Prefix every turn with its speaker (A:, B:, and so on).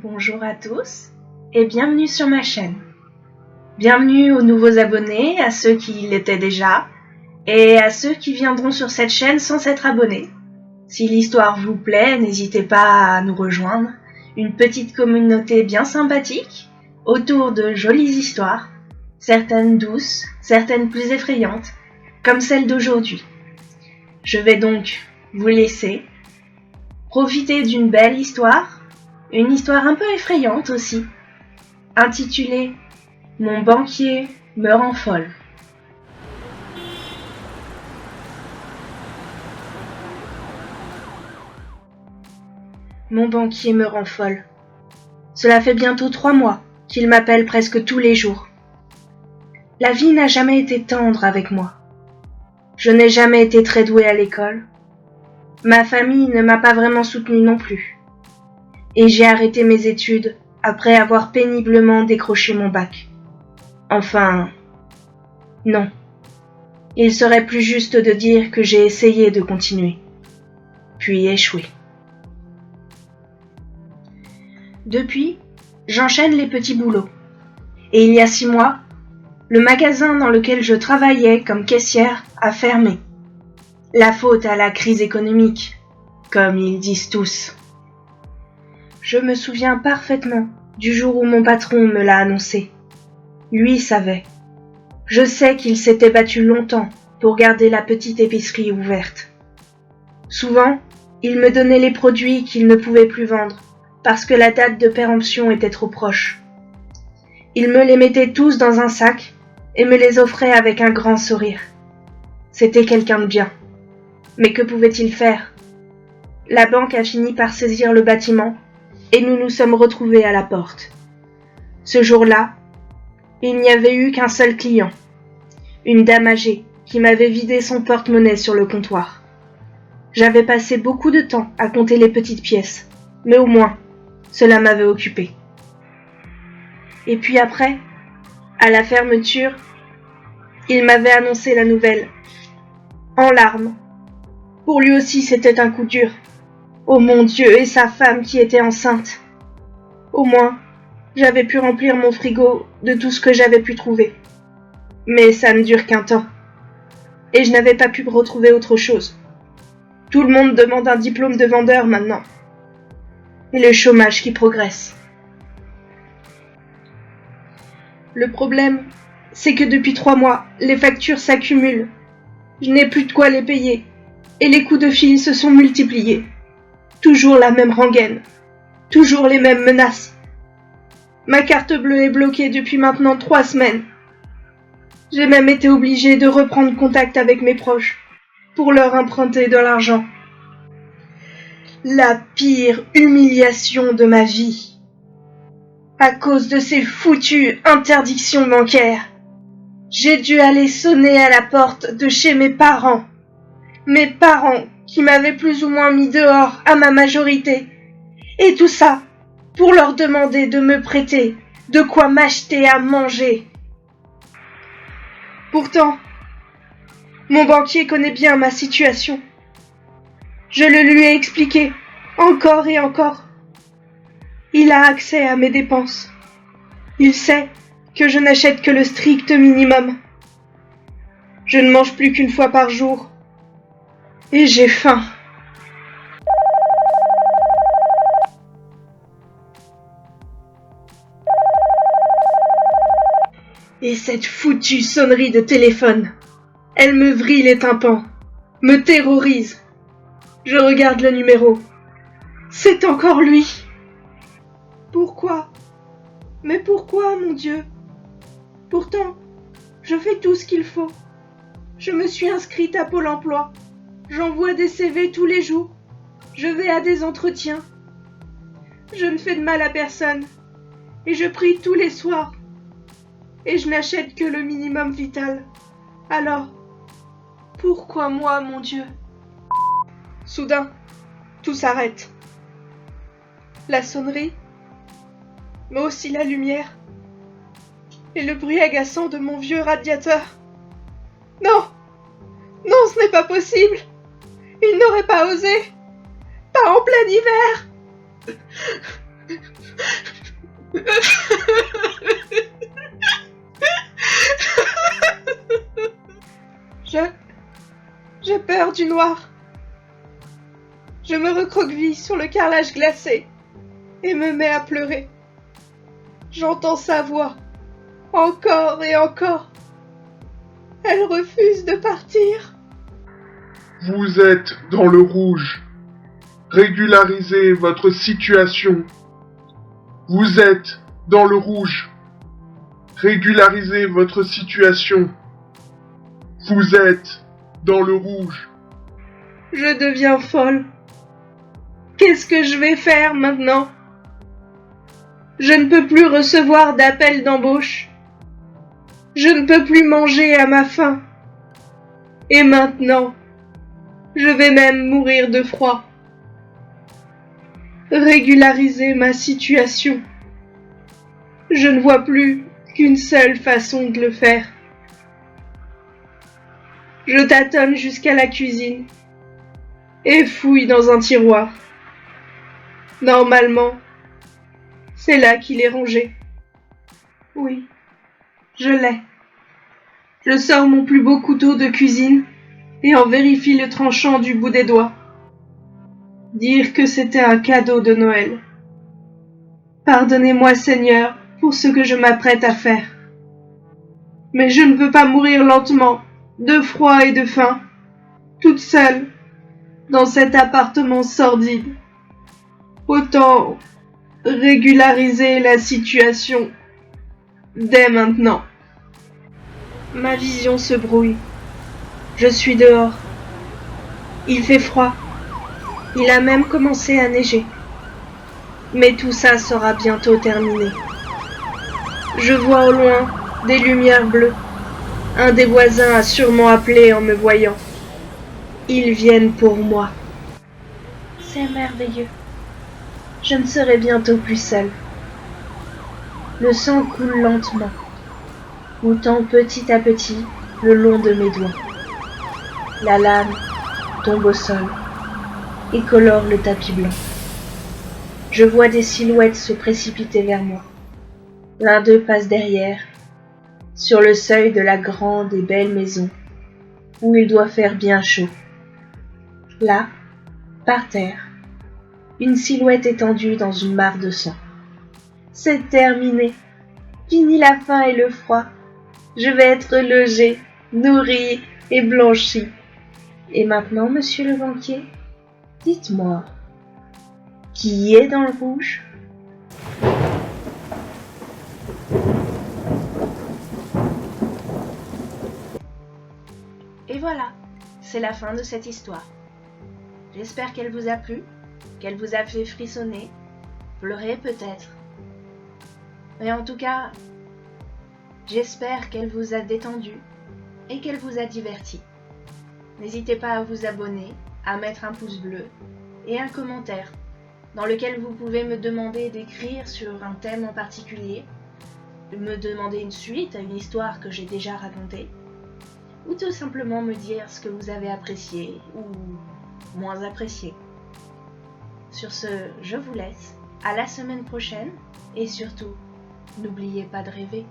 A: Bonjour à tous et bienvenue sur ma chaîne. Bienvenue aux nouveaux abonnés, à ceux qui l'étaient déjà et à ceux qui viendront sur cette chaîne sans s'être abonnés. Si l'histoire vous plaît, n'hésitez pas à nous rejoindre. Une petite communauté bien sympathique autour de jolies histoires, certaines douces, certaines plus effrayantes, comme celle d'aujourd'hui. Je vais donc vous laisser profiter d'une belle histoire, une histoire un peu effrayante aussi, intitulée « Mon banquier me rend folle ». Mon banquier me rend folle. Cela fait bientôt 3 mois qu'il m'appelle presque tous les jours. La vie n'a jamais été tendre avec moi. Je n'ai jamais été très douée à l'école. Ma famille ne m'a pas vraiment soutenue non plus. Et j'ai arrêté mes études après avoir péniblement décroché mon bac. Enfin, non. Il serait plus juste de dire que j'ai essayé de continuer, puis échoué. Depuis, j'enchaîne les petits boulots. Et il y a 6 mois, le magasin dans lequel je travaillais comme caissière a fermé. La faute à la crise économique, comme ils disent tous. Je me souviens parfaitement du jour où mon patron me l'a annoncé. Lui savait. Je sais qu'il s'était battu longtemps pour garder la petite épicerie ouverte. Souvent, il me donnait les produits qu'il ne pouvait plus vendre parce que la date de péremption était trop proche. Il me les mettait tous dans un sac et me les offrait avec un grand sourire. C'était quelqu'un de bien. Mais que pouvait-il faire ? La banque a fini par saisir le bâtiment et nous nous sommes retrouvés à la porte. Ce jour-là, il n'y avait eu qu'un seul client, une dame âgée qui m'avait vidé son porte-monnaie sur le comptoir. J'avais passé beaucoup de temps à compter les petites pièces, mais au moins, cela m'avait occupé. Et puis après, à la fermeture, il m'avait annoncé la nouvelle, en larmes. Pour lui aussi, c'était un coup dur. Oh mon Dieu, et sa femme qui était enceinte. Au moins, j'avais pu remplir mon frigo de tout ce que j'avais pu trouver. Mais ça ne dure qu'un temps. Et je n'avais pas pu retrouver autre chose. Tout le monde demande un diplôme de vendeur maintenant. Et le chômage qui progresse. Le problème, c'est que depuis 3 mois, les factures s'accumulent. Je n'ai plus de quoi les payer. Et les coups de fil se sont multipliés. Toujours la même rengaine. Toujours les mêmes menaces. Ma carte bleue est bloquée depuis maintenant 3 semaines. J'ai même été obligée de reprendre contact avec mes proches pour leur emprunter de l'argent. La pire humiliation de ma vie. À cause de ces foutues interdictions bancaires, j'ai dû aller sonner à la porte de chez mes parents. Mes parents qui m'avaient plus ou moins mis dehors à ma majorité. Et tout ça pour leur demander de me prêter de quoi m'acheter à manger. Pourtant, mon banquier connaît bien ma situation. Je le lui ai expliqué, encore et encore. Il a accès à mes dépenses. Il sait que je n'achète que le strict minimum. Je ne mange plus qu'une fois par jour. Et j'ai faim. Et cette foutue sonnerie de téléphone, elle me vrille les tympans, me terrorise. Je regarde le numéro. C'est encore lui. Pourquoi ? Mais pourquoi, mon Dieu ? Pourtant, je fais tout ce qu'il faut. Je me suis inscrite à Pôle emploi. J'envoie des CV tous les jours. Je vais à des entretiens. Je ne fais de mal à personne. Et je prie tous les soirs. Et je n'achète que le minimum vital. Alors, pourquoi moi, mon Dieu ? Soudain, tout s'arrête. La sonnerie, mais aussi la lumière. Et le bruit agaçant de mon vieux radiateur. Non ! Non, ce n'est pas possible ! Il n'aurait pas osé ! Pas en plein hiver ! J'ai peur du noir. Je me recroqueville sur le carrelage glacé et me mets à pleurer. J'entends sa voix, encore et encore. Elle refuse de partir.
B: Vous êtes dans le rouge. Régularisez votre situation. Vous êtes dans le rouge. Régularisez votre situation. Vous êtes dans le rouge.
A: Je deviens folle. Qu'est-ce que je vais faire maintenant? Je ne peux plus recevoir d'appels d'embauche. Je ne peux plus manger à ma faim. Et maintenant, je vais même mourir de froid. Régulariser ma situation. Je ne vois plus qu'une seule façon de le faire. Je tâtonne jusqu'à la cuisine et fouille dans un tiroir. Normalement, c'est là qu'il est rangé. Oui, je l'ai. Je sors mon plus beau couteau de cuisine et en vérifie le tranchant du bout des doigts. Dire que c'était un cadeau de Noël. Pardonnez-moi, Seigneur, pour ce que je m'apprête à faire. Mais je ne veux pas mourir lentement, de froid et de faim, toute seule, dans cet appartement sordide. Autant régulariser la situation dès maintenant. Ma vision se brouille. Je suis dehors. Il fait froid. Il a même commencé à neiger. Mais tout ça sera bientôt terminé. Je vois au loin des lumières bleues. Un des voisins a sûrement appelé en me voyant. Ils viennent pour moi. C'est merveilleux. Je ne serai bientôt plus seule. Le sang coule lentement, montant petit à petit le long de mes doigts. La lame tombe au sol et colore le tapis blanc. Je vois des silhouettes se précipiter vers moi. L'un d'eux passe derrière, sur le seuil de la grande et belle maison, où il doit faire bien chaud. Là, par terre, une silhouette étendue dans une mare de sang. C'est terminé. Fini la faim et le froid. Je vais être logée, nourrie et blanchie. Et maintenant, monsieur le banquier, dites-moi, qui est dans le rouge? Et voilà, c'est la fin de cette histoire. J'espère qu'elle vous a plu, qu'elle vous a fait frissonner, pleurer peut-être. Mais en tout cas, j'espère qu'elle vous a détendu et qu'elle vous a diverti. N'hésitez pas à vous abonner, à mettre un pouce bleu et un commentaire dans lequel vous pouvez me demander d'écrire sur un thème en particulier, me demander une suite à une histoire que j'ai déjà racontée, ou tout simplement me dire ce que vous avez apprécié ou moins apprécié. Sur ce, je vous laisse, à la semaine prochaine et surtout, n'oubliez pas de rêver.